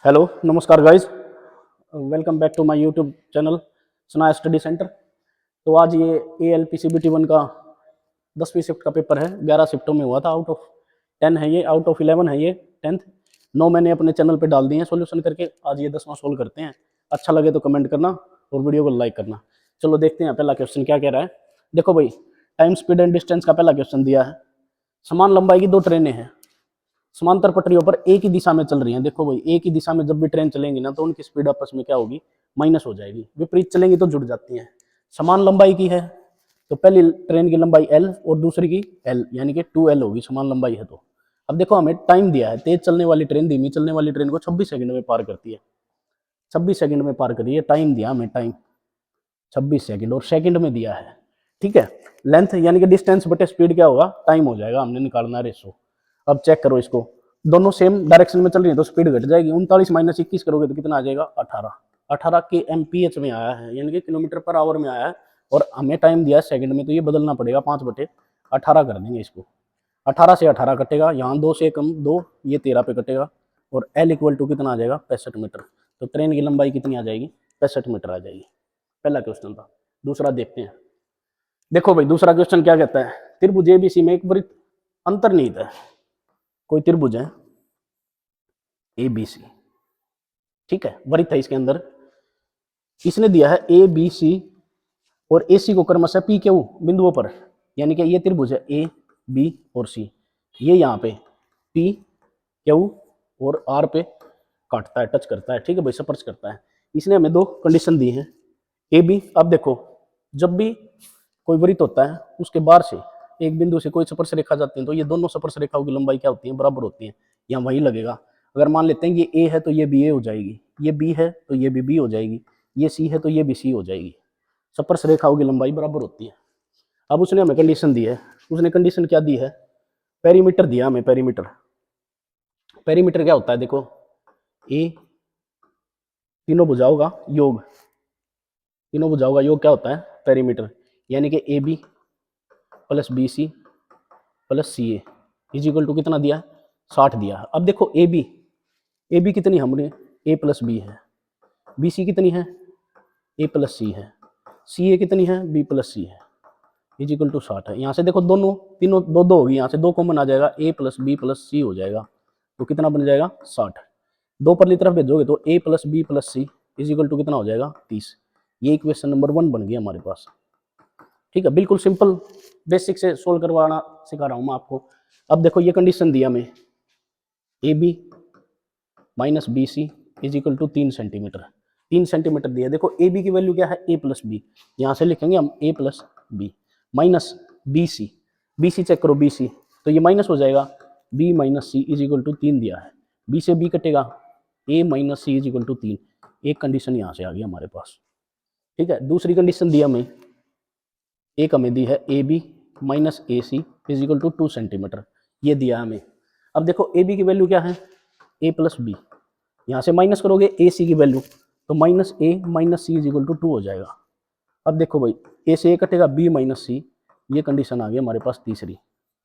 Hello नमस्कार guys, welcome back to my YouTube channel Sanaya study centre. तो आज ये ALPCBT 1 का 10वीं शिफ्ट का पेपर है। 11 शिफ्टों में हुआ था, आउट ऑफ 10 है ये, आउट ऑफ 11 है ये 10th। 9 मैंने अपने चैनल पे डाल दिए हैं सॉल्यूशन करके। आज ये 10वां सोल्व करते हैं। अच्छा लगे तो कमेंट करना और वीडियो को लाइक करना। चलो देखते हैं पहला क्वेश्चन क्या कह रहा है। देखो भाई, टाइम स्पीड एंड डिस्टेंस का पहला क्वेश्चन दिया है। समान लंबाई की दो ट्रेनें हैं, समांतर पटरियों पर एक ही दिशा में चल रही हैं। देखो भाई, एक ही दिशा में जब भी ट्रेन चलेंगी ना तो उनकी स्पीड आपस में क्या होगी, माइनस हो जाएगी। विपरीत चलेंगी तो जुड़ जाती हैं। समान लंबाई की है तो पहली ट्रेन की लंबाई L और दूसरी की L, यानी कि 2L होगी। समान लंबाई है तो अब देखो हमें टाइम दिया है। तेज चलने वाली ट्रेन धीमी चलने वाली ट्रेन को 26 सेकंड में पार करती है। 26 सेकंड में पार करिए। टाइम दिया हमें, टाइम 26 सेकंड और सेकंड में दिया है। ठीक है, लेंथ यानी कि डिस्टेंस बटे स्पीड क्या होगा, टाइम हो जाएगा। हमने निकालना है रेशो। अब चेक करो इसको, दोनों सेम डायरेक्शन में चल रही है तो स्पीड घट जाएगी। 39 माइनस 21 करोगे तो कितना आ जाएगा, 18। 18 के MPH में आया है, यानी कि किलोमीटर पर आवर में आया है। और हमें टाइम दिया है सेकंड में, तो ये बदलना पड़ेगा। 5/18 कर देंगे इसको। 18 से 18 कटेगा, यहाँ 2 से कम 2, ये 13 पे कटेगा। और L इक्वल टू कितना आ जाएगा, 65 मीटर। तो ट्रेन की लंबाई कितनी आ जाएगी, 65 मीटर आ जाएगी। पहला क्वेश्चन था। दूसरा देखते हैं। देखो भाई, दूसरा क्वेश्चन क्या कहता है। त्रिभुज ABC में एक वृत्त अंतर्निहित है। कोई त्रिभुज है ABC, ठीक है, वृत्त है इसके अंदर। इसने दिया है ABC और AC को क्रमशः PQ बिंदुओं पर, यानी कि ये त्रिभुज है AB और C। ये यहाँ पे PQ और R पे काटता है, टच करता है। ठीक है भाई, स्पर्श करता है। इसने हमें दो कंडीशन दी है AB। अब देखो, जब भी कोई वृत्त होता है उसके बाहर से एक बिंदु से कोई स्पर्श रेखा जाती है तो ये दोनों स्पर्श रेखाओं की लंबाई क्या होती है, बराबर होती है। यहाँ वही लगेगा। अगर मान लेते हैं ये A है तो ये भी A हो जाएगी, ये B है तो ये भी B हो जाएगी, ये C है तो ये भी C हो जाएगी। स्पर्श रेखाओं की लंबाई बराबर होती है। अब उसने हमें कंडीशन दी है। उसने कंडीशन क्या दी है, पेरीमीटर दिया हमें। पेरीमीटर, पेरीमीटर क्या होता है, देखो A तीनों भुजाओं का योग, तीनों भुजाओं का योग क्या होता है, पेरीमीटर। यानी कि AB plus BC plus CA is equal to कितना दिया है, 60 दिया है। अब देखो AB कितनी हमने, A प्लस B है। BC कितनी है, A प्लस C है। CA कितनी है, B प्लस C है। इज इक्वल टू 60 है। यहाँ से देखो दोनों तीनों दो दो होगी, यहाँ से 2 कॉमन आ जाएगा, A plus B plus C हो जाएगा। तो कितना बन जाएगा, 60। 2 परली तरफ भेजोगे तो A plus B plus C is equal to कितना हो जाएगा, 30। ये इक्वेशन नंबर 1 बन गया हमारे पास। ठीक है, बिल्कुल सिंपल, बेसिक से सोल्व करवाना सिखा रहा हूँ मैं आपको। अब देखो ये कंडीशन दिया मैं, AB minus BC is equal to 3 centimetre. 3 centimetre दिया। देखो AB की वैल्यू क्या है, A प्लस बी। यहाँ से लिखेंगे हम A plus B minus BC। BC check करो, BC तो ये माइनस हो जाएगा। B minus C is equal to 3 दिया है। B से B कटेगा, A minus C is equal to 3। एक कंडीशन यहाँ से आ गई हमारे पास। ठीक है, दूसरी कंडीशन दिया हमें, एक हमें दी है AB minus AC is equal to 2 centimetre. ये दिया हमें। अब देखो AB की वैल्यू क्या है, A प्लस बी। यहाँ से माइनस करोगे AC की वैल्यू तो minus A minus C is equal to 2 हो जाएगा। अब देखो भाई, A से A कटेगा, B माइनस C। ये कंडीशन आ गई हमारे पास तीसरी।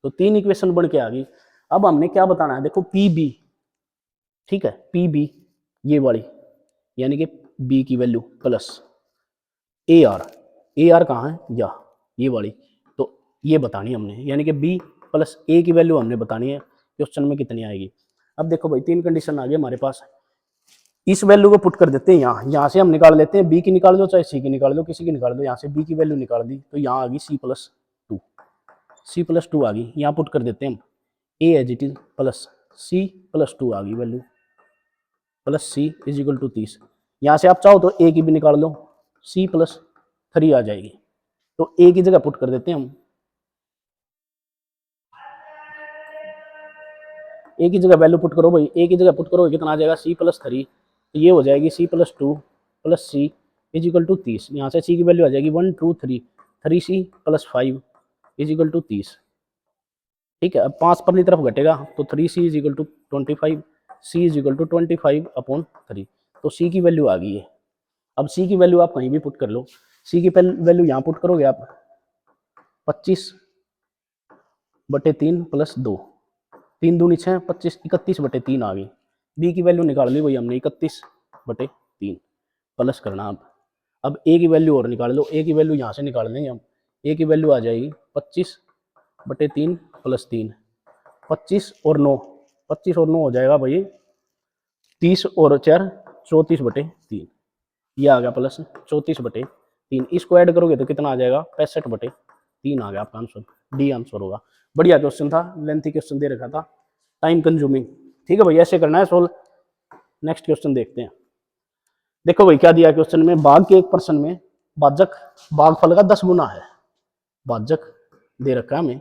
तो 3 इक्वेशन बन के आ गई। अब हमने क्या बताना है, देखो PB, ठीक है, PB ये वाली, यानी कि B की वैल्यू प्लस AR। AR कहाँ है, ये वाली। तो ये बतानी हमने, यानी कि B प्लस A की वैल्यू हमने बतानी है क्वेश्चन में कितनी आएगी। अब देखो भाई, 3 कंडीशन आ गई हमारे पास। इस वैल्यू को पुट कर देते हैं यहाँ से हम निकाल लेते हैं। B की निकाल दो चाहे C की निकाल दो, किसी की निकाल दो। यहाँ से B की वैल्यू निकाल दी तो यहाँ आ गई C प्लस 2 आ गई। यहाँ पुट कर देते हैं हम A as it is plus C plus 2 आ गई value, plus C is equal to 30। यहाँ से आप चाहो तो A की भी निकाल लो, C प्लस 3 आ जाएगी। तो A की जगह पुट कर देते हैं हम, A की जगह वैल्यू पुट करो भाई। A की जगह पुट करो कितना आ जाएगा, C प्लस 3। तो ये हो जाएगी C plus 2 plus C is equal to 30। यहाँ से C की वैल्यू आ जाएगी 1 2 3, 3C plus 5 is equal to 30। ठीक है, अब 5 परली तरफ घटेगा तो 3C is equal to 25, C is equal to 25/3। तो C की वैल्यू आ गई है। अब C की वैल्यू आप कहीं भी पुट कर लो। C की वैल्यू यहाँ पुट करोगे आप 25/3 प्लस 2, 3 दूनी 6, 25, 31/3 आ गई। बी की वैल्यू निकाल ली भाई हमने 31/3 प्लस करना। अब ए की वैल्यू और निकाल लो, ए की वैल्यू यहाँ से निकाल लेंगे हम। ए की वैल्यू आ जाएगी 25/3 प्लस 3, 25 और 9, 25 और 9 हो जाएगा भाई 30 और 4 34/3, ये आ गया प्लस 34/3। इसको ऐड करोगे तो कितना आ जाएगा 65/3 आ गया आपका आंसर, डी आंसर होगा। बढ़िया क्वेश्चन था, लेंथी क्वेश्चन दे रखा था, टाइम कंज्यूमिंग। ठीक है भाई, ऐसे करना है सोल्व। नेक्स्ट क्वेश्चन देखते हैं। देखो भाई क्या दिया क्वेश्चन में, भाग के 1% में भाजक भागफल का 10 गुना है। भाजक दे रखा है हमें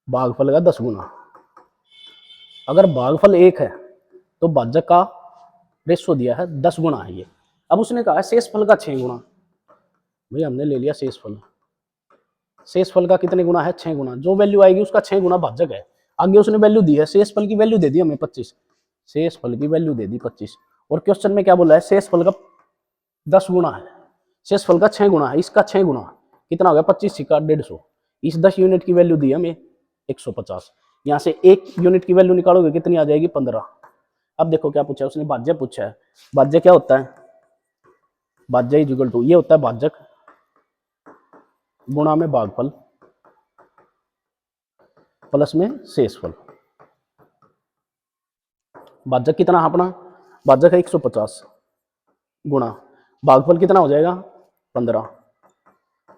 भागफल का 10 गुना। अगर भागफल 1 है तो भाजक का रेशो दिया है 10 गुना है ये। अब उसने कहा है शेषफल का 6 गुना। भाई हमने ले लिया शेषफल, शेषफल का कितने गुना है 6 गुना। जो वैल्यू आएगी उसका 6 गुना भाजक है। आगे उसने वैल्यू दी है, शेषफल की वैल्यू दे दी हमें 25, शेषफल की वैल्यू दे दी 25। और क्वेश्चन में क्या बोला है, शेषफल का 10 गुना है, शेषफल का 6 गुना है, इसका 6 गुना कितना हो गया 25 सिक्का 150। इस 10 यूनिट की वैल्यू दी है हमें 150। यहाँ से 1 यूनिट की वैल्यू निकालोगे कितनी आ जाएगी 15। अब देखो क्या पूछा है उसने, भाज्य पूछा है। भाज्य क्या होता है, भाज्य इज इक्वल टू, ये होता है भाजक गुणा में भागफल प्लस में शेषफल। भाजक कितना है अपना, भाजक है 150 गुणा भागफल कितना हो जाएगा 15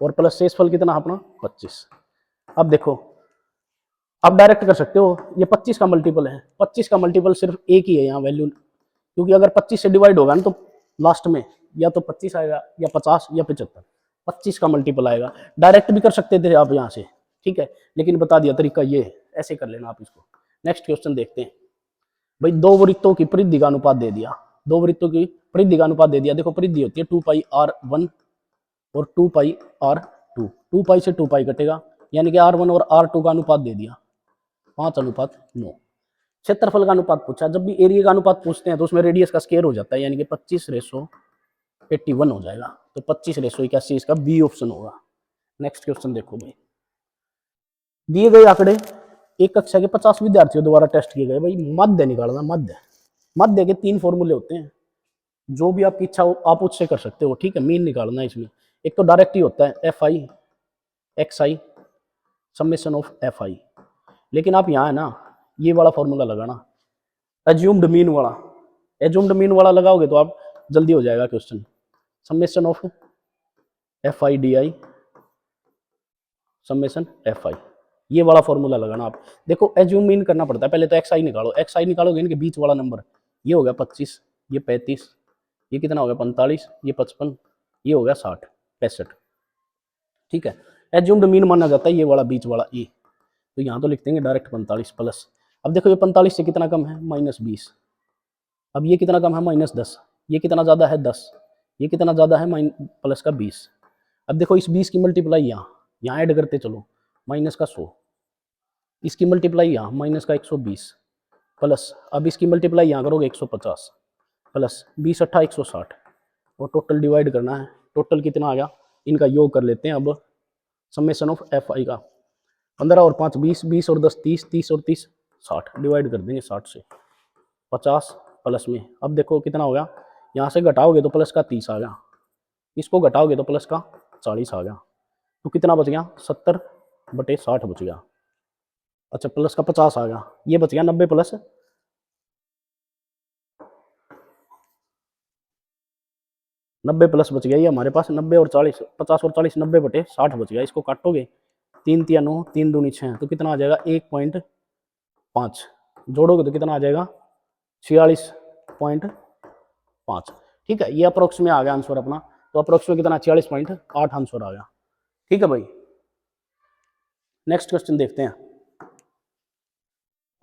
और प्लस शेषफल कितना है अपना 25। अब देखो, अब डायरेक्ट कर सकते हो, ये 25 का मल्टीपल है, 25 का मल्टीपल सिर्फ एक ही है यहाँ वैल्यू, क्योंकि अगर 25 से डिवाइड होगा ना तो लास्ट में या तो 25 आएगा या 50 या 75, 25 का मल्टीपल आएगा। डायरेक्ट भी कर सकते थे आप यहाँ से, ठीक है, लेकिन बता दिया तरीका ये है, ऐसे कर लेना आप इसको। नेक्स्ट क्वेश्चन देखते हैं भाई, दो वृत्तों की परिधि का अनुपात दे दिया, दो वृत्तों की परिधि का अनुपात दे दिया। देखो परिधि होती है 2πr1 और 2πr2, 2π से 2π कटेगा, यानी कि r1 और r2 का अनुपात दे दिया 5:9। क्षेत्रफल का अनुपात पूछा, जब भी एरिया का अनुपात पूछते हैं तो उसमें रेडियस का स्क्वायर हो जाता है, यानी कि 25:81 हो जाएगा। तो 25:81 इसका बी ऑप्शन होगा। नेक्स्ट क्वेश्चन देखो भाई, दिए गए आंकड़े एक कक्षा के 50 विद्यार्थियों द्वारा टेस्ट किए गए। भाई मध्य निकालना, मध्य, मध्य के 3 फॉर्मूले होते हैं, जो भी आपकी इच्छा हो आप उससे कर सकते हो, ठीक है। मीन निकालना है इसमें, एक तो डायरेक्ट ही होता है FI XI summation of FI, लेकिन आप यहाँ है ना ये वाला फॉर्मूला लगाना, एज्यूम्ड मीन वाला। एज्यूम्ड मीन वाला लगाओगे तो आप जल्दी हो जाएगा question. Summation of FI/DI summation FI, ये वाला फॉर्मूला लगाना आप। देखो एज्यूम मीन करना पड़ता है, पहले तो XI निकालो, XI निकालोगे इनके बीच वाला नंबर, ये हो गया 25, ये 35, ये कितना हो गया 45, ये 55, ये हो गया 60 65, ठीक है। एज्यूम्ड मीन माना जाता है ये वाला बीच वाला ए, तो यहाँ तो लिख देंगे डायरेक्ट 45 प्लस। अब देखो ये 45 से कितना कम है -20, अब ये कितना कम है -10, ये कितना ज़्यादा है 10, ये कितना ज़्यादा है प्लस का 20। अब देखो इस 20 की मल्टीप्लाई यहाँ ऐड करते चलो माइनस का 100, इसकी मल्टीप्लाई यहाँ माइनस का 120 प्लस, अब इसकी मल्टीप्लाई यहाँ करोगे 150 प्लस 20 8 160 और टोटल डिवाइड करना है। टोटल कितना आ गया, इनका योग कर लेते हैं अब। समेशन ऑफ FI का 15 और 5 20, 20 और 10 30, 30 और 30 60, डिवाइड कर देंगे 60 से 50 प्लस में। अब देखो कितना हो गया, यहाँ से घटाओगे तो प्लस का 30 आ गया, इसको घटाओगे तो प्लस का 40 आ गया, तो कितना बच गया 70/60 बच गया। अच्छा प्लस का 50 आ गया, ये बच गया 90 प्लस 90 प्लस बच गया ये हमारे पास 90 और 40, 50 और 40 90/60 बच गया। इसको काटोगे 3 × 9 3 दूनी 6, तो कितना आ जाएगा 1.5, जोड़ोगे तो कितना आ जाएगा 46.5, ठीक है। ये अप्रोक्स में आ गया आंसर अपना, तो अप्रोक्स में कितना 46.8 आंसर आ गया, ठीक है भाई। नेक्स्ट क्वेश्चन देखते हैं।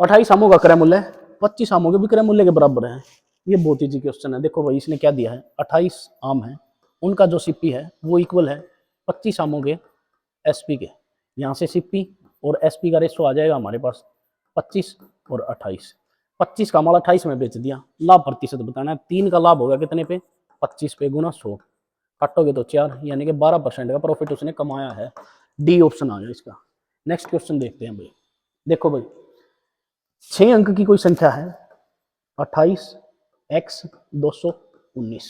28 आमों का क्रय मूल्य 25 आमों के विक्रय मूल्य के बराबर है। ये बहुत ईजी क्वेश्चन है। देखो भाई इसने क्या दिया है, 28 आम है, उनका जो सीपी है वो इक्वल है 25 आमों के एसपी के। यहाँ से सीपी और एसपी का रेशो आ जाएगा हमारे पास 25 और 28। 25 का माल 28 में बेच दिया, लाभ प्रतिशत बताना है। 3 का लाभ होगा कितने पे 25 पे गुना 100, काटोगे तो 4, यानी कि 12% का प्रॉफिट उसने कमाया है। डी ऑप्शन आ गया इसका। नेक्स्ट क्वेश्चन देखते हैं भाई। देखो भाई 6 अंक की कोई संख्या है 28 x 219।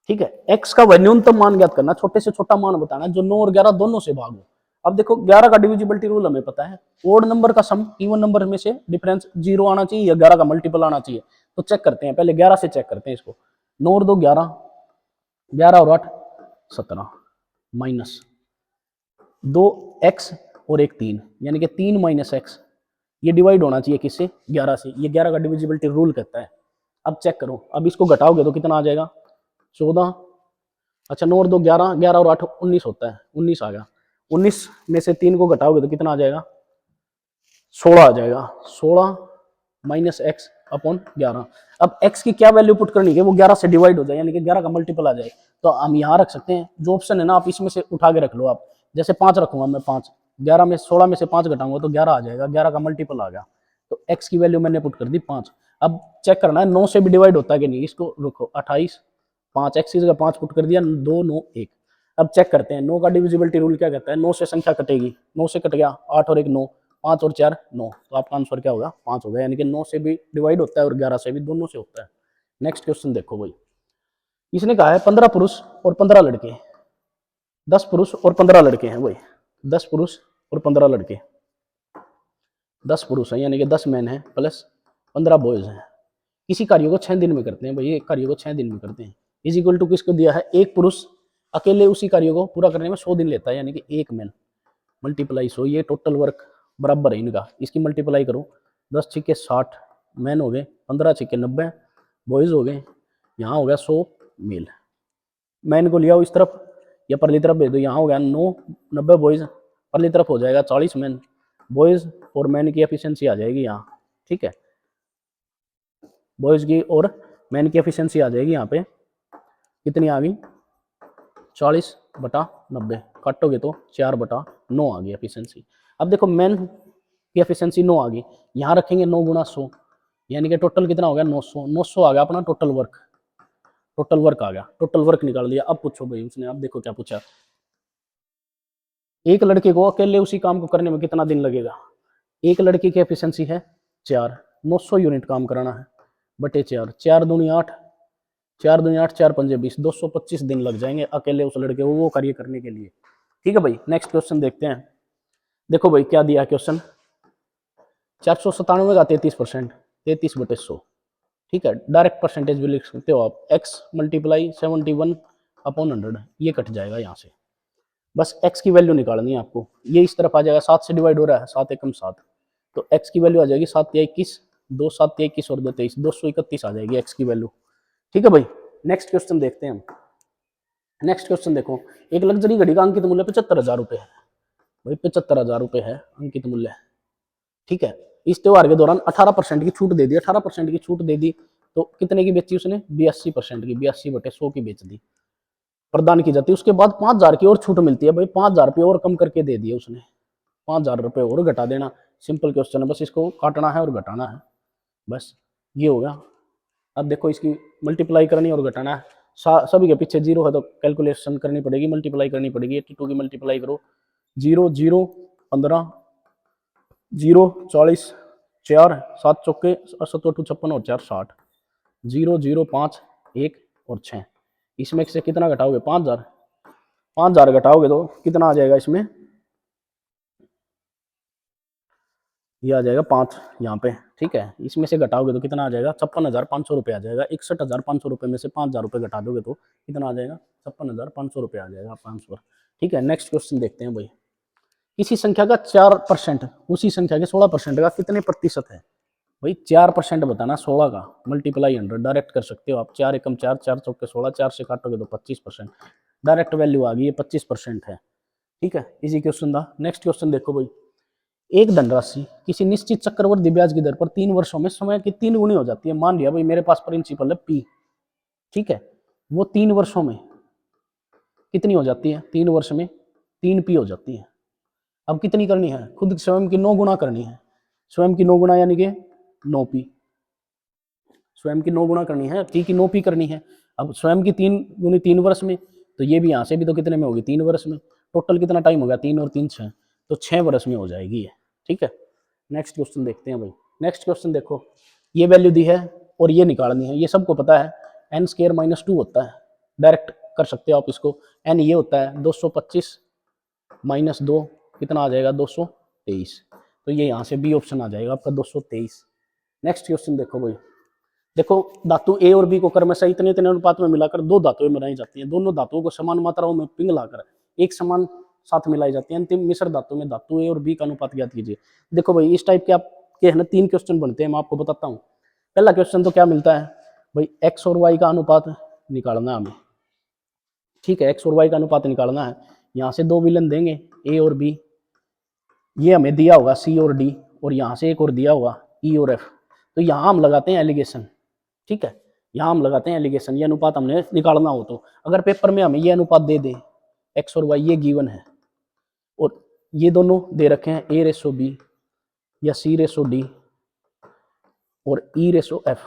ठीक है, x का न्यूनतम मान ज्ञात करना, छोटे से छोटा मान बताना जो 9 और 11 दोनों से भाग हो। अब देखो 11 का डिविजिबिलिटी रूल हमें पता है, ओड नंबर का सम इवन नंबर में से डिफरेंस 0 आना चाहिए या 11 का मल्टीपल आना चाहिए। तो चेक करते हैं, पहले 11 से चेक करते हैं इसको। 9 और 2 11, 11 और 8 17, माइनस 2x और 1 3, यानी कि 3 माइनस एक्स। ये डिवाइड होना चाहिए किससे? 11 से। ये 11 का डिविजिबिलिटी रूल कहता है। अब चेक करो, अब इसको घटाओगे तो कितना आ जाएगा? 14। अच्छा 9 और 2 11, 11 और 8 19 होता है, 19 आ गया। 19 में से 3 को घटाओगे तो कितना आ जाएगा? 16 आ जाएगा। 16 माइनस एक्स अपॉन 11। अब x की क्या वैल्यू पुट करनी है? वो 11 से डिवाइड हो जाए, यानी कि 11 का मल्टीपल आ जाए। तो हम यहाँ रख सकते हैं, जो ऑप्शन है ना आप इसमें से उठा के रख लो। आप जैसे 5 रखूंगा मैं, 5 11 में 16 में से 5 घटाऊंगा तो 11 आ जाएगा, 11 का मल्टीपल आ गया। तो x की वैल्यू मैंने पुट कर दी 5। अब चेक करना है 9 से भी डिवाइड होता है कि नहीं, इसको रुको 28, 5 x की जगह 5 पुट कर दिया, 2 9 1। अब चेक करते हैं 9 का डिविजिबिलिटी रूल क्या कहता है? 9 से संख्या कटेगी, 9 से कट गया, 8 और 1 9, 5 और 4 9, तो आपका आंसर क्या होगा? 5 होगा, यानी कि 9 से भी डिवाइड होता है और 11 से भी, दोनों से होता है। नेक्स्ट क्वेश्चन देखो भाई, इसने कहा है 15 पुरुष और 15 लड़के, 10 पुरुष और 15 लड़के हैं भाई, 10 पुरुष और 15 लड़के, 10 पुरुष हैं यानी कि 10 मैन हैं प्लस 15 बॉयज हैं। किसी कार्य को 6 दिन में करते हैं भाई, एक कार्य को 6 दिन में करते हैं। इज इक्वल टू किसको दिया है? एक पुरुष अकेले उसी कार्य को पूरा करने में 100 दिन लेता है, यानी कि एक मैन मल्टीप्लाई 100, ये टोटल वर्क बराबर है इनका। इसकी मल्टीप्लाई करो, 10 छिक्के 60 मैन हो गए, 15 छिक्के 90 बॉयज हो गए, यहाँ हो गया 100 मेल। मैन को लिया इस तरफ या परली तरफ भेज दो, यहाँ हो गया 9 90 बॉयज, परली तरफ हो जाएगा 40 मैन बॉयज, और मैन की एफिशिएंसी आ जाएगी यहाँ। ठीक है, बॉयज की और मैन की एफिशिएंसी आ जाएगी यहाँ पे, कितनी आ गई? 40/90, काटोगे तो 4/9 आ गई एफिशिएंसी। अब देखो मैन की एफिशिएंसी 9 आ गई, यहाँ रखेंगे 9 गुणा 100, यानी कि टोटल कितना हो गया? 900। 900 आ गया अपना टोटल वर्क, टोटल वर्क आ गया, टोटल वर्क निकाल दिया। अब पूछो भाई उसने, अब देखो क्या पूछा, एक लड़के को अकेले उसी काम को करने में कितना दिन लगेगा? एक लड़के की एफिशिएंसी है 4, 900 यूनिट काम कराना है, बटे 4, 4 दूनी 8, 4 दूनी 8, 4 पंजे 20, 225 दिन लग जाएंगे अकेले उस लड़के को वो कार्य करने के लिए। ठीक है भाई, नेक्स्ट क्वेश्चन देखते हैं। देखो भाई क्या दिया क्वेश्चन, 497 का 33%, 33/100। ठीक है, डायरेक्ट परसेंटेज भी लिख सकते हो आप, x मल्टीप्लाई 71/100, ये कट जाएगा यहाँ से। बस x की वैल्यू निकालनी है आपको, ये इस तरफ आ जाएगा, 7 से डिवाइड हो रहा है, 7 एकम 7, तो x की वैल्यू आ जाएगी 7 या 21, 2 7 या 21 और 2 23, 231 आ जाएगी x की वैल्यू। ठीक है भाई, नेक्स्ट क्वेश्चन देखते हैं हम। नेक्स्ट क्वेश्चन देखो, एक लग्जरी घड़ी का अंकित मूल्य 75,000 रुपये है भाई, 75,000 रुपये है अंकित मूल्य। ठीक है, इस त्योहार के दौरान 18% की छूट दे दी, 18% की छूट दे दी, तो कितने की बेची उसने? 82% की, 82/100 की बेच दी, प्रदान की जाती है। उसके बाद 5,000 की और छूट मिलती है भाई, 5,000 रुपये और कम करके दे दिए उसने, 5,000 रुपये और घटा देना। सिंपल क्वेश्चन है, बस इसको काटना है और घटाना है, बस ये होगा। अब देखो इसकी मल्टीप्लाई करनी और घटाना है, सभी के पीछे जीरो है तो कैलकुलेशन करनी पड़ेगी, मल्टीप्लाई करनी पड़ेगी। 82 की मल्टीप्लाई करो, 0 0 15, 0 40, 4 7 चौके 7 56 और 4 60, 0 0 5 1 और 6। इसमें से कितना घटाओगे? 5,000, 5,000 घटाओगे तो कितना आ जाएगा इसमें? ये आ जाएगा 5 यहाँ पे। ठीक है, इसमें से घटाओगे तो कितना आ जाएगा? 56,500 रुपये आ जाएगा। 61,500 रुपये में से 5,000 रुपये घटा दोगे तो कितना आ जाएगा? 56,500 रुपये आ जाएगा आपका आंसर। ठीक है, नेक्स्ट क्वेश्चन देखते हैं भाई। किसी संख्या का 4% उसी संख्या के 16% का कितने प्रतिशत है? भाई 4% बताना, 16 का मल्टीप्लाई 100 डायरेक्ट कर सकते हो आप, 4 एकम 4, 4 चौके 16, 4 से काटोगे तो 25%, डायरेक्ट वैल्यू आ गई, ये 25% है। ठीक है, इजी क्वेश्चन था। नेक्स्ट क्वेश्चन देखो भाई, एक धनराशि किसी निश्चित चक्रवृद्धि ब्याज की दर पर 3 वर्षों में समय की 3 गुनी हो जाती है। मान लिया भाई मेरे पास प्रिंसिपल है P, ठीक है, वो 3 वर्षों में कितनी हो जाती है? 3 वर्ष में 3P हो जाती है। अब कितनी करनी है? खुद स्वयं की 9 गुना करनी है, स्वयं की 9 गुना यानी कि 9P, स्वयं की 9 गुना करनी है, P की 9P करनी है। अब स्वयं की 3 गुनी 3 वर्ष में, तो ये भी यहाँ से भी तो कितने में होगी? 3 वर्ष में। टोटल कितना टाइम हो गया? 3 और 3 6, तो 6 वर्ष में हो जाएगी ये। ठीक है, नेक्स्ट क्वेश्चन देखते हैं भाई। नेक्स्ट क्वेश्चन देखो, ये वैल्यू दी है और ये निकालनी है, ये सबको पता है, एन स्केयर माइनस 2 होता है, डायरेक्ट कर सकते हो आप इसको। एन ये होता है 225 माइनस 2 कितना आ जाएगा 223, तो ये यहाँ से बी ऑप्शन आ जाएगा आपका 223। नेक्स्ट क्वेश्चन देखो भाई, देखो धातु ए और बी को क्रमशः इतने इतने अनुपात में मिलाकर दो धातुएं बनाई जाती हैं, दोनों धातुओं को समान मात्राओं में पिघलाकर एक समान साथ मिलाई जाती है, अंतिम मिश्र धातु में धातु ए और बी का अनुपात ज्ञात कीजिए। देखो भाई इस टाइप के आपके है ना 3 क्वेश्चन बनते हैं, मैं आपको बताता हूँ। पहला क्वेश्चन तो क्या मिलता है भाई, एक्स और वाई का अनुपात निकालना है हमें, ठीक है, एक्स और वाई का अनुपात निकालना है। यहाँ से दो विलन देंगे ए और बी, ये हमें दिया होगा सी और डी, और यहाँ से एक और दिया होगा ई और एफ। तो यहाँ हम लगाते हैं एलिगेशन, ठीक है, यहाँ हम लगाते हैं एलिगेशन, ये अनुपात हमने निकालना हो तो। अगर पेपर में हमें ये अनुपात दे दे, एक्स और वाई ये गिवन है, और ये दोनों दे रखे हैं ए रेसो बी या सी रेसो डी और ई रेसो एफ,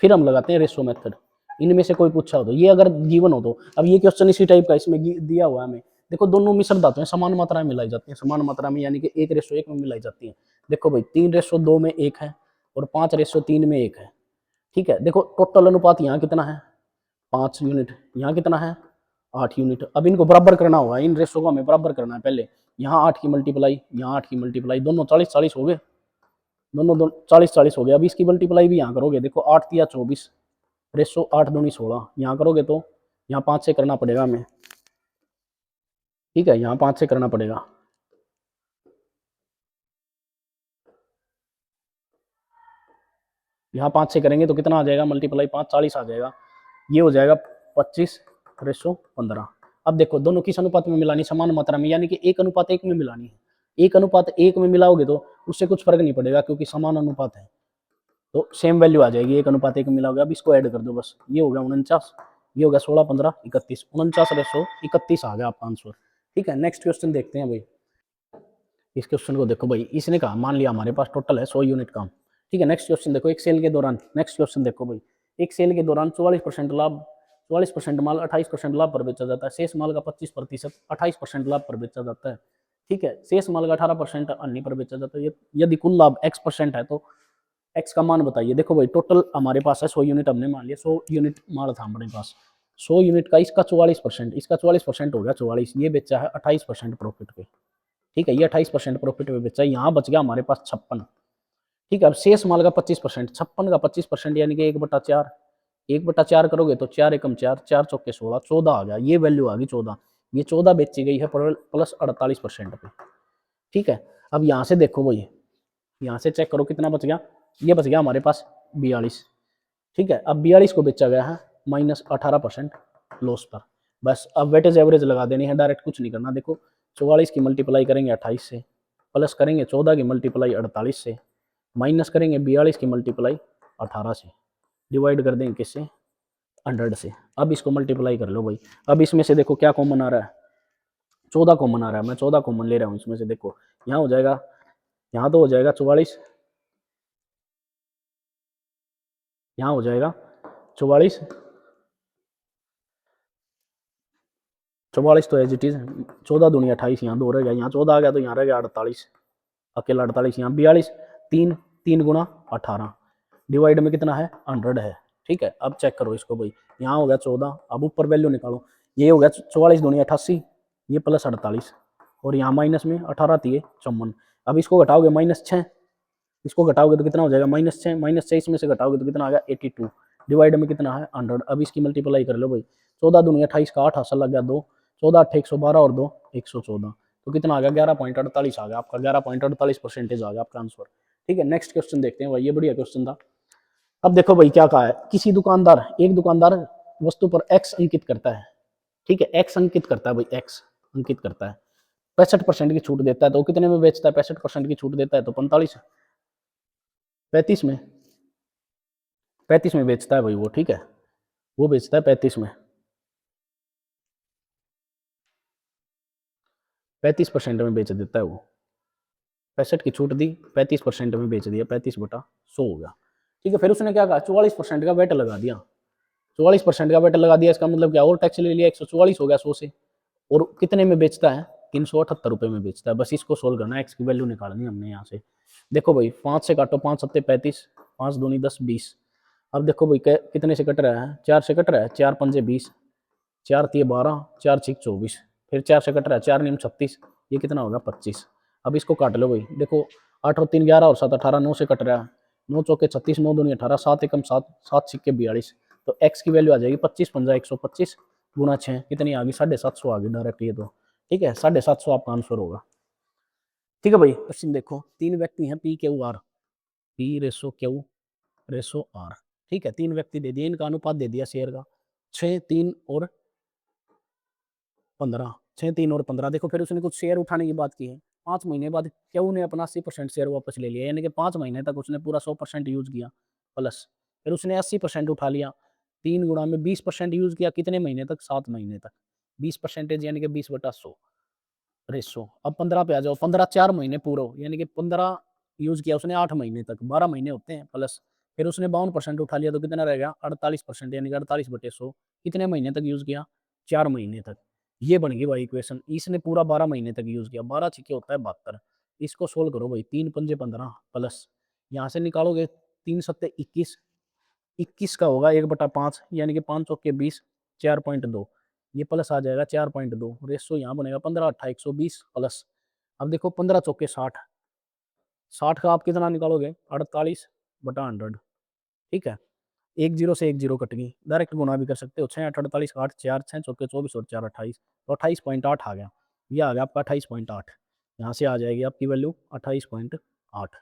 फिर हम लगाते हैं रेसो मेथड, इनमें से कोई पूछा हो तो, ये अगर गिवन हो तो। अब ये क्वेश्चन इसी टाइप का इसमें दिया हुआ है हमें, देखो दोनों मिश्र धातुएं समान मात्रा में मिलाई जाती हैं, समान मात्रा में यानी कि 1:1 में मिलाई जाती हैं। देखो भाई 3:2 में 1 है और 5:3 में 1 है, ठीक है। देखो टोटल अनुपात यहाँ कितना है 5 यूनिट, यहाँ कितना है 8 यूनिट। अब इनको बराबर करना होगा, इन रेशो को हमें बराबर करना है पहले। यहाँ 8 की मल्टीप्लाई, यहाँ 8 की मल्टीप्लाई, दोनों 40-40 हो गए, दोनों 40-40 हो गए। अब इसकी मल्टीप्लाई भी यहाँ करोगे, देखो 8 तिया 24, रेशो 8 दूनी 16, यहाँ करोगे तो यहाँ 5 से करना पड़ेगा हमें, ठीक है, यहाँ 5 से करना पड़ेगा। यहाँ 5 से करेंगे तो कितना आ जाएगा मल्टीप्लाई 5 40 आ जाएगा, ये हो जाएगा 25:15। अब देखो दोनों किस अनुपात में मिलानी, समान मात्रा में, यानी कि 1:1 में मिलानी है। 1:1 में मिलाओगे तो उससे कुछ फर्क नहीं पड़ेगा क्योंकि समान अनुपात है, तो सेम वैल्यू आ जाएगी। 1:1 में मिलाओगे, अब इसको ऐड कर दो बस, ये हो गया 49, ये हो गया 16 15 31, 49:31 आ गया आपका आंसर, ठीक है। नेक्स्ट क्वेश्चन देखते हैं भाई, इस क्वेश्चन को देखो भाई, इसने कहा मान लिया हमारे पास टोटल है 100 यूनिट काम, ठीक है। नेक्स्ट क्वेश्चन देखो, एक सेल के दौरान, नेक्स्ट क्वेश्चन देखो भाई, एक सेल के दौरान 44% लाभ, 44% माल 28% लाभ पर बेचा जाता है, शेष माल का 25% 28% लाभ पर बेचा जाता है, ठीक है। शेष माल का 18% अन्य पर बेचा जाता है। यदि कुल लाभ x% है तो x का मान बताइए। देखो भाई टोटल हमारे पास है 100 यूनिट, हमने मान लिया 100 यूनिट माल था हमारे पास, 100 यूनिट का इसका 44%, इसका 44% हो गया 44, ये बेचा है 28% प्रॉफिट पे, ठीक है, ये 28% प्रॉफिट पे बेचा है। यहाँ बच गया हमारे पास 56, ठीक है। अब शेष माल का 25%, 56 का 25% यानी कि 1/4, 1/4 करोगे तो 4 एकम 4, 4 चौके 16, 14 आ गया, ये वैल्यू आ गई 14, ये 14 बेची गई है प्लस 48% पे, ठीक है। अब यहाँ से देखो भाई, यहाँ से चेक करो कितना बच गया, ये बच गया हमारे पास 42, ठीक है। अब 42 को बेचा गया है माइनस 18% लॉस पर, बस अब वेटेज एवरेज लगा देनी है, डायरेक्ट कुछ नहीं करना। देखो 44 की मल्टीप्लाई करेंगे 28 से, प्लस करेंगे 14 की मल्टीप्लाई 48 से, माइनस करेंगे 42 की मल्टीप्लाई 18 से, डिवाइड कर देंगे किससे 100 से। अब इसको मल्टीप्लाई कर लो भाई, अब इसमें से देखो क्या कॉमन आ रहा है, 14 कॉमन आ रहा है, मैं 14 कॉमन ले रहा हूँ इसमें से। देखो यहाँ हो जाएगा, यहाँ तो हो जाएगा 44, यहाँ हो जाएगा 44, 44 तो एज इट इज, 14 दूनी 28, यहाँ 2 रह गया, यहाँ 14 आ गया तो यहाँ रह गया 48, अकेला 48, यहाँ 42, 3 3 गुना 18, डिवाइड में कितना है 100 है, ठीक है। अब चेक करो इसको भाई, यहाँ हो गया 14, अब ऊपर वैल्यू निकालो, ये हो गया 44 दूनी 88, ये प्लस 48, और यहाँ माइनस में 18 थी 54। अब इसको घटाओगे -6, इसको घटाओगे तो कितना हो जाएगा -6, -6 इसमें से घटाओगे तो कितना आ गया 82, डिवाइड में कितना है 100। अब इसकी मल्टीप्लाई कर लो भाई, 14 दूनी 28 का 8 हासिल लग गया 2, 14 8 112 और 2 114, तो कितना आ गया 11.48 आ गया आपका, 11.48% आ गया आपका आंसर, ठीक है। नेक्स्ट क्वेश्चन देखते हैं भाई, ये बढ़िया क्वेश्चन था। अब देखो भाई क्या कहा है, किसी दुकानदार, एक दुकानदार वस्तु पर x अंकित करता है, ठीक है, x अंकित करता है भाई, x अंकित करता है, 65% की छूट देता है, तो कितने में बेचता है, 65% की छूट देता है तो 35 में, 35 में बेचता है भाई वो, ठीक है, वो बेचता है 35 में, 35% में बेच देता है वो, 65 की छूट दी, 35% में बेच दिया, 35/100 हो गया, ठीक है। फिर उसने क्या कहा 44% का वेट लगा दिया, 44% का वेट लगा दिया, इसका मतलब क्या और टैक्स ले लिया, 144 हो गया 100 से, और कितने में बेचता है 378 रुपये में बेचता है। बस इसको सोल्व करना है, एक्स की वैल्यू निकालनी है हमने यहाँ से। देखो भाई 5 से काटो, 5 सत्ते 35, 5 दूनी 10 20, अब देखो भाई कितने से कट रहा है, 4 से कट रहा है, 4 पंजे 20, 4 तिये 12, 4 छिक 24, फिर 4 से कट रहा है, 4 नीम 36, ये कितना होगा 25। अब इसको काट लो भाई, देखो 8 और 3 11 और 7 18, 9 से कट रहा है, 9 चौके 36, 9 दूनी 18, 7 एकम 7, 7 छिक्के 42, तो एक्स की वैल्यू आ जाएगी 25 पंजा 125 गुना 6 कितनी आ गई 750 आ गई डायरेक्ट ये तो। ठीक है 750 आपका आंसर होगा। ठीक है भाई, क्वेश्चन देखो, तीन व्यक्ति हैं P Q R, P ratio Q ratio R. ठीक है, तीन व्यक्ति दे दिए, इनका अनुपात दे दिया शेयर का 6 3 और 15, 6 3 और 15। देखो फिर उसने कुछ शेयर उठाने की बात की है, 5 महीने बाद क्यू ने अपना 80% शेयर वापस ले लिया, यानी कि 5 महीने तक उसने पूरा 100% यूज किया प्लस, फिर उसने 80% उठा लिया, 3 गुणा में 20% यूज किया, कितने महीने तक 7 महीने तक, 20% यानी कि 20/100 रेसो। अब 15 पे आ जाओ, 15 4 महीने पूरे यानी कि 15 यूज किया उसने 8 महीने तक, 12 महीने होते हैं प्लस, फिर उसने 52% उठा लिया तो कितना रह गया 48%, यानी कि 48/100 कितने महीने तक यूज किया 4 महीने तक। ये बन गई भाई इक्वेशन, इसने पूरा 12 महीने तक यूज किया, 12 छिके होता है 72। इसको सोल्व करो भाई, 3 पंजे 15 प्लस यहाँ से निकालोगे 3 सत्ते 21, 21 का होगा 1/5 यानी कि 5 चौके 20, 4.2, ये प्लस आ जाएगा 4.2, रेसो यहाँ बनेगा 15 8 120 प्लस। अब देखो 15 चौके 60, 60 का आप कितना निकालोगे 48/100। ठीक है, एक जीरो से एक जीरो कट गई, डायरेक्ट गुना भी कर सकते हो, 6 8 48 8 4 6 चौके 24 और 4 28, तो 28.8 आ गया, ये आ गया आपका 28.8। यहाँ से आ जाएगी आपकी वैल्यू 28.8।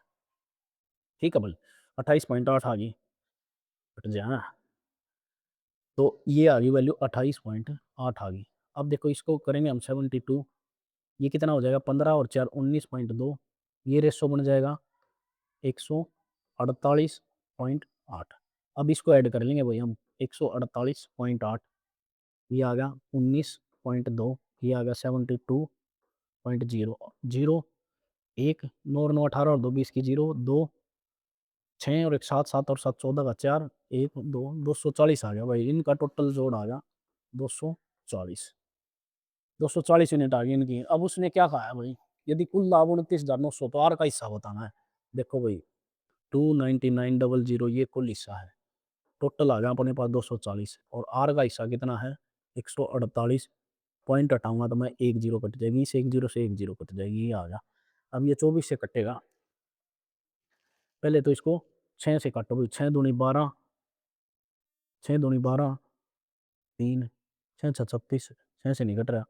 ठीक है भाई, 28.8 आ गई, कट जाए, तो ये आ गई वैल्यू 28.8 आ गई। अब देखो इसको करेंगे हम 72, ये कितना हो जाएगा 15 और 4 19.2, ये रेशो बन जाएगा 148.8। अब इसको ऐड कर लेंगे भाई हम, 148.8, ये आ गया 19.2, ये आ गया 72.0, जीरो एक 9 और 9 18 और 2 20 की जीरो, 2 6 और एक 7 7 और 7 14 का 4, 1 2 240 आ गया भाई, इनका टोटल जोड़ आ गया 240, 240 यूनिट आ गई इनकी। अब उसने क्या कहा है भाई, यदि कुल लाभ 29,900, तो आर का हिस्सा बताना है। देखो भाई 299,000 ये कुल हिस्सा है, टोटल आ गया अपने पास 240, और आर का हिस्सा कितना है 148, पॉइंट हटाऊंगा तो मैं एक जीरो कट जाएगी, इस एक जीरो से एक जीरो कट जाएगी, ये आ गया। अब ये 24 से कटेगा, पहले तो इसको 6 से काटो भाई, 6 दूनी 12, 6 दूनी 12, 3 6 6 36, 6 से नहीं कट रहा,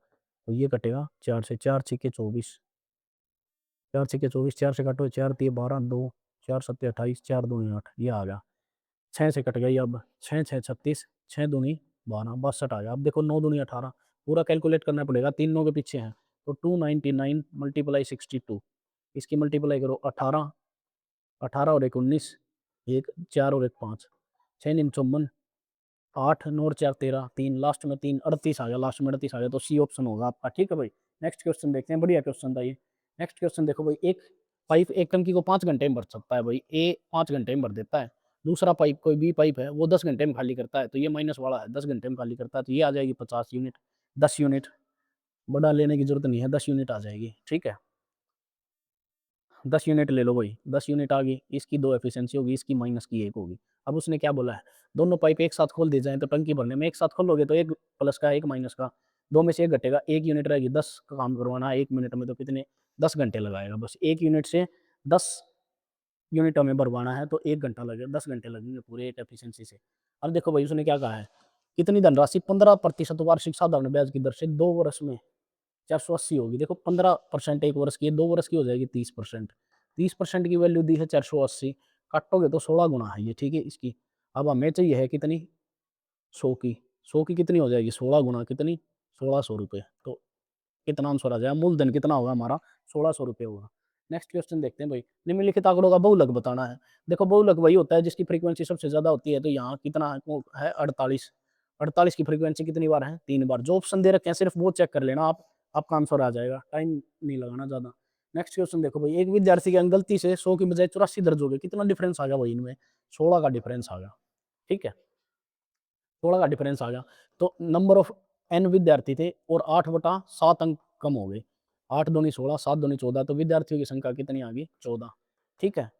तो ये कटेगा 4 से, 4 छिके 24, 4 छिके 24, 4 से काटो, 4 तिये 12, 2 4 सत्ते 28, 4 दूनी 8, ये आ गया। 6 से कट गई, अब 6 6 36, 6 दूनी 12 62 आ गया। अब देखो 9 दूनी 18, पूरा कैलकुलेट करना पड़ेगा, 3 9 के पीछे हैं, तो 299 मल्टीप्लाई 62, इसकी मल्टीप्लाई करो 18, 18 और एक 19, एक 4 और एक 5, 6 निम 54, 8 9 और 4 13, 3 लास्ट में 3 38 आ गया, लास्ट में 38 आ गया, तो सी ऑप्शन होगा आपका। ठीक है भाई, नेक्स्ट क्वेश्चन देखते हैं, बढ़िया क्वेश्चन था ये। नेक्स्ट क्वेश्चन देखो भाई, एक पाइप एक टंकी को 5 घंटे में भर सकता है भाई, ए 5 घंटे में भर देता है, दूसरा पाइप कोई बी पाइप है वो 10 घंटे में खाली करता है, तो ये माइनस वाला है 10 घंटे में खाली करता है, तो ये आ जाएगी 50 यूनिट, 10 यूनिट, बड़ा लेने की जरूरत नहीं है, 10 यूनिट आ जाएगी। ठीक है, 10 यूनिट ले लो भाई, 10 यूनिट आ गई, इसकी 2 एफिशिएंसी होगी, इसकी माइनस की 1 होगी। अब उसने क्या बोला है, दोनों पाइप एक साथ खोल दी जाएँ तो टंकी भरने में, एक साथ खोलोगे तो एक प्लस का एक माइनस का, 2 में से 1 घटेगा, 1 यूनिट रहेगी, 10 का काम करवाना है 1 मिनट में, तो कितने 10 घंटे लगाएगा, बस 1 यूनिट से 10 यूनिट हमें भरवाना है, तो 1 घंटा लगेगा, 10 घंटे लगेंगे पूरे एक एफिशिएंसी से। अब देखो भाई उसने क्या कहा है, कितनी धनराशि 15% वार्षिक साधारण ब्याज की दर से 2 वर्ष में 480 होगी। देखो 15% एक वर्ष की है, 2 वर्ष की हो जाएगी 30%, 30% की वैल्यू दी है 480, काटोगे तो 16 गुना है ये। ठीक है इसकी, अब हमें चाहिए है कितनी 100 की, 100 की कितनी हो जाएगी 16 गुना कितनी 1600 रुपये, तो कितना आंसर आ जाएगा, मूलधन कितना होगा हमारा 1600 रुपये होगा। नेक्स्ट क्वेश्चन देखते हैं भाई, निम्नलिखित आंकड़ों का बहुलक बताना है। देखो बहुलक वही होता है जिसकी फ्रीक्वेंसी सबसे ज्यादा होती है, तो यहाँ कितना है 48, 48 की फ्रीक्वेंसी कितनी बार है 3 बार, जो ऑप्शन दे रखे हैं सिर्फ वो चेक कर लेना आप, आपका आंसर आ जाएगा, टाइम नहीं लगाना ज्यादा। नेक्स्ट क्वेश्चन देखो भाई, एक विद्यार्थी के अंक गलती से 100 की बजाय 84 दर्ज हो गए, कितना डिफरेंस आ गया भाई इनमें, 16 का डिफरेंस आ गया। ठीक है, 16 का डिफरेंस आ गया, तो नंबर ऑफ एन विद्यार्थी थे और 8/7 अंक कम हो गए, 8 दूनी 16, 7 दूनी 14, तो विद्यार्थियों की संख्या कितनी आ गई 14। ठीक है,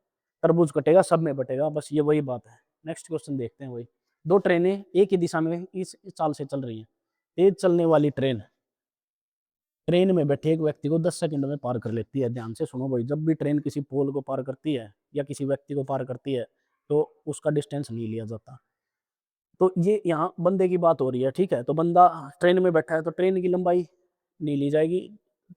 तरबूज कटेगा सब में बटेगा, बस ये वही बात है। नेक्स्ट क्वेश्चन देखते हैं भाई। दो ट्रेनें एक ही दिशा में इस चाल से चल रही हैं। तेज चलने वाली ट्रेन में बैठे एक व्यक्ति को 10 सेकंड में पार कर लेती है। ध्यान से सुनो भाई, जब भी ट्रेन किसी पोल को पार करती है या किसी व्यक्ति को पार करती है तो उसका डिस्टेंस नहीं लिया जाता। तो ये यहाँ बंदे की बात हो रही है, ठीक है। तो बंदा ट्रेन में बैठा है तो ट्रेन की लंबाई नहीं ली जाएगी,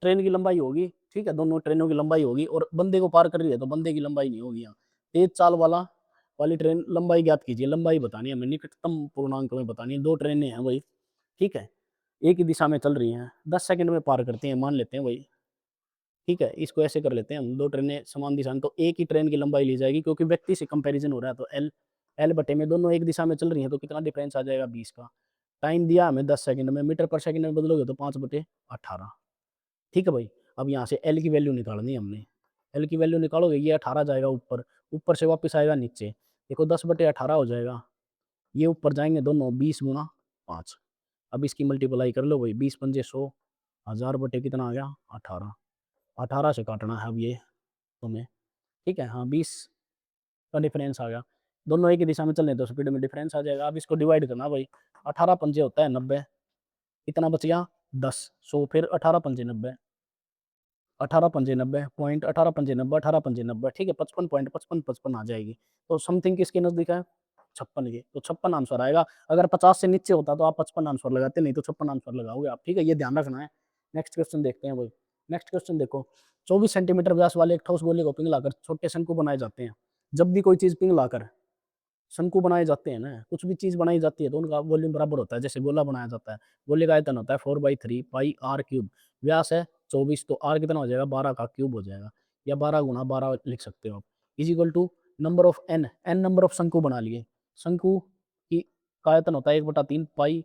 ट्रेन की लंबाई होगी, ठीक है, दोनों ट्रेनों की लंबाई होगी। और बंदे को पार कर रही है तो बंदे की लंबाई नहीं होगी। यहाँ तेज चाल वाली ट्रेन, लंबाई ज्ञात कीजिए। लंबाई बतानी है हमें, निकटतम पूर्णांक में बतानी है। दो ट्रेनें हैं भाई, ठीक है, एक ही दिशा में चल रही हैं, 10 सेकंड में पार करती हैं, मान लेते हैं भाई, ठीक है। इसको ऐसे कर लेते हैं हम, दो ट्रेनें समान दिशा में, तो एक ही ट्रेन की लंबाई ली जाएगी क्योंकि व्यक्ति से कंपैरिजन हो रहा है। तो एल एल बटे में दोनों एक दिशा में चल रही हैं तो कितना डिफरेंस आ जाएगा 20 का। टाइम दिया हमें 10 सेकंड में, मीटर पर सेकंड में बदलोगे तो 5/18, ठीक है भाई। अब यहाँ से एल की वैल्यू निकालनी है हमने। एल की वैल्यू निकालोगे, ये 18 जाएगा ऊपर, ऊपर से वापस आएगा नीचे, देखो 10/18 हो जाएगा। ये ऊपर जाएंगे दोनों 20 गुना 5। अब इसकी मल्टीप्लाई कर लो भाई, 20 पंजे 100, 1000 बटे कितना आ गया 18। 18 से काटना है अब ये तुम्हें, ठीक है। हाँ 20 का डिफरेंस आ गया, दोनों एक ही दिशा में चलने तो स्पीड में डिफरेंस आ जाएगा। अब इसको डिवाइड करना भाई, 18 पंजे होता है 90, कितना बच गया 10, 100, फिर 18 पंजे 90, 18 पंजे 90 पॉइंट, 18 पंजे 90, 18 पंजे 90, ठीक है, 55.5555 आ जाएगी। तो समथिंग किसके नजदीक है 56 के, तो 56 आंसर आएगा। अगर 50 से नीचे होता तो आप 55 आंसर लगाते, नहीं तो 56 आंसर लगाओगे आप, ठीक है, ये ध्यान रखना है। नेक्स्ट क्वेश्चन देखते हैं भाई। नेक्स्ट क्वेश्चन देखो, 24 सेंटीमीटर व्यास वाले एक ठोस गोले को पिघलाकर छोटे शंकु बनाए जाते हैं। जब भी कोई चीज पिघलाकर शंकु बनाए जाते हैं ना, कुछ भी चीज बनाई जाती है तो उनका वॉल्यूम बराबर होता है। जैसे गोला बनाया जाता है, गोले का आयतन होता है 4/3 पाई आर क्यूब, व्यास है 24, तो आर कितना हो जाएगा 12 का क्यूब हो जाएगा, या 12 गुना 12 लिख सकते हो आप। Is equal to number of N, N number of शंकु बना लिए। शंकु की का आयतन होता है 1/3 pi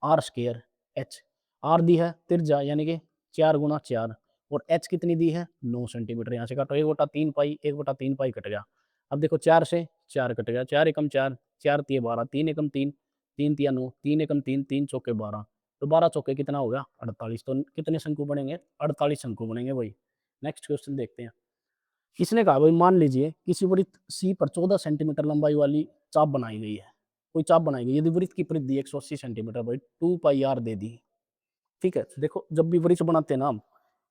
R square H. R दी है त्रिज्या यानी कि 4 गुना 4, और एच कितनी दी है 9 सेंटीमीटर। यहाँ से काटो 1/3 पाई, 1/3 पाई कट गया। अब देखो 4 से 4 कट गया, 4 एकम 4, 4 तिये 12, 3 एकम 3, 3 तिया 9, 3 एकम 3, 3 चौके 12, तो 12 चौके कितना हो गया 48। तो कितने शंकु बनेंगे 48 शंकु बनेंगे भाई। नेक्स्ट क्वेश्चन देखते हैं। किसने कहा भाई, मान लीजिए किसी वृत्त सी पर 14 सेंटीमीटर लंबाई वाली चाप बनाई गई है, कोई चाप बनाई गई, यदि वृत्त की परिधि 180 सेंटीमीटर भाई 2 पाई आर दे दी, ठीक है। देखो जब भी वृत्त बनाते हैं ना हम,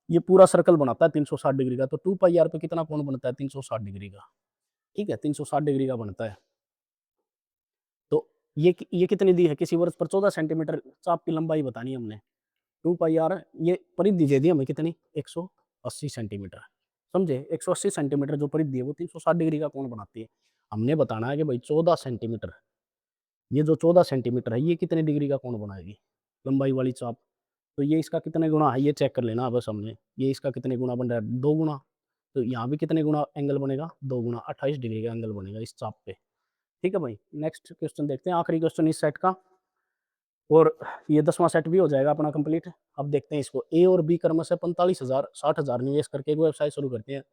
ये पूरा सर्कल बनाता है 360 डिग्री का, तो 2 पाई आर पे कितना कोण बनता है 360 डिग्री का, ठीक है, 360 डिग्री का बनता है। तो ये कितनी दी है, किसी वृत्त पर 14 सेंटीमीटर चाप की लंबाई बतानी है हमने, 2 पाई आर, ये परिधि दे दी हमें कितनी 180 सेंटीमीटर, समझे। 180 सेंटीमीटर जो परिधि है वो 360 डिग्री का कोण बनाती है। हमने बताना है कि भाई 14 सेंटीमीटर, ये जो 14 सेंटीमीटर है ये कितने डिग्री का कोण बनाएगी लंबाई वाली चाप। तो ये इसका कितने गुना है ये चेक कर लेना बस हमने, ये इसका कितने गुना बन रहा है 2 गुना, तो यहाँ भी कितने गुना एंगल बनेगा 2 गुना, 28 डिग्री का एंगल बनेगा इस चाप पे, ठीक है भाई। नेक्स्ट क्वेश्चन देखते हैं, आखिरी क्वेश्चन इस सेट का, और ये 10वां सेट भी हो जाएगा अपना कंप्लीट। अब देखते हैं इसको, ए और बी क्रमशः 45,000 60,000 निवेश करके एक व्यवसाय शुरू करते हैं,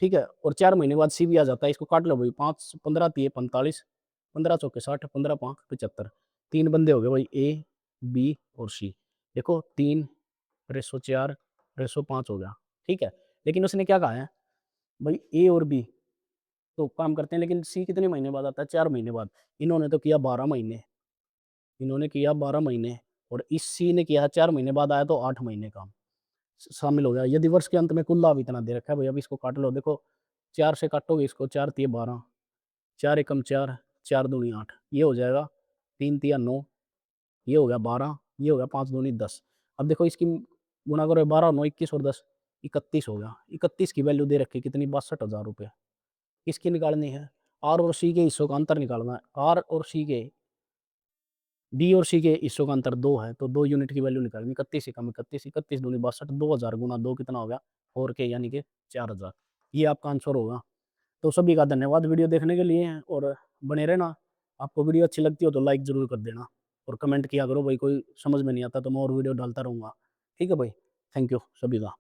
ठीक है, और 4 महीने बाद सी भी आ जाता है। इसको काट लो भाई, 5 15 तिये 45, 15 चौके 60, 15 5 75, 3 बंदे हो गए भाई ए बी और सी। देखो 3/4/5 हो गया, ठीक है। लेकिन उसने क्या कहा है भाई, ए और बी तो काम करते हैं, लेकिन सी कितने महीने बाद आता है 4 महीने बाद। इन्होंने तो किया 12 महीने, इन्होंने किया 12 महीने, और इस सी ने किया 4 महीने बाद, आया तो 8 महीने काम शामिल हो गया। यदि वर्ष के अंत में कुल लाभ इतना दे रखा है भाई, अब इसको काट लो। देखो 4 से काटोगे इसको, 4 तिये 12, 4 एकम 4, 4 दूनी 8, ये हो जाएगा 3 तिया 9, ये हो गया 12, ये हो गया 5 दूनी 10। अब देखो इसकी गुणा करो, 12 9 21 और 10 31 हो गया। 31 की वैल्यू दे रखी कितनी 62,000 रुपये। किसकी निकालनी है, आर और सी के हिस्सों का अंतर निकालना है। आर और सी के, डी और सी के हिस्सों का अंतर 2 है, तो 2 यूनिट की वैल्यू निकालनी। 31 एकम 31, 31 दूनी 62, 2000 गुना 2 कितना हो गया 4 के, यानी कि 4000। ये आपका आंसर होगा। तो सभी का धन्यवाद वीडियो देखने के लिए, और बने रहना। आपको वीडियो अच्छी लगती हो तो लाइक ज़रूर कर देना, और कमेंट किया करो भाई, कोई समझ में नहीं आता तो मैं और वीडियो डालता रहूँगा, ठीक है भाई। थैंक यू सभी का।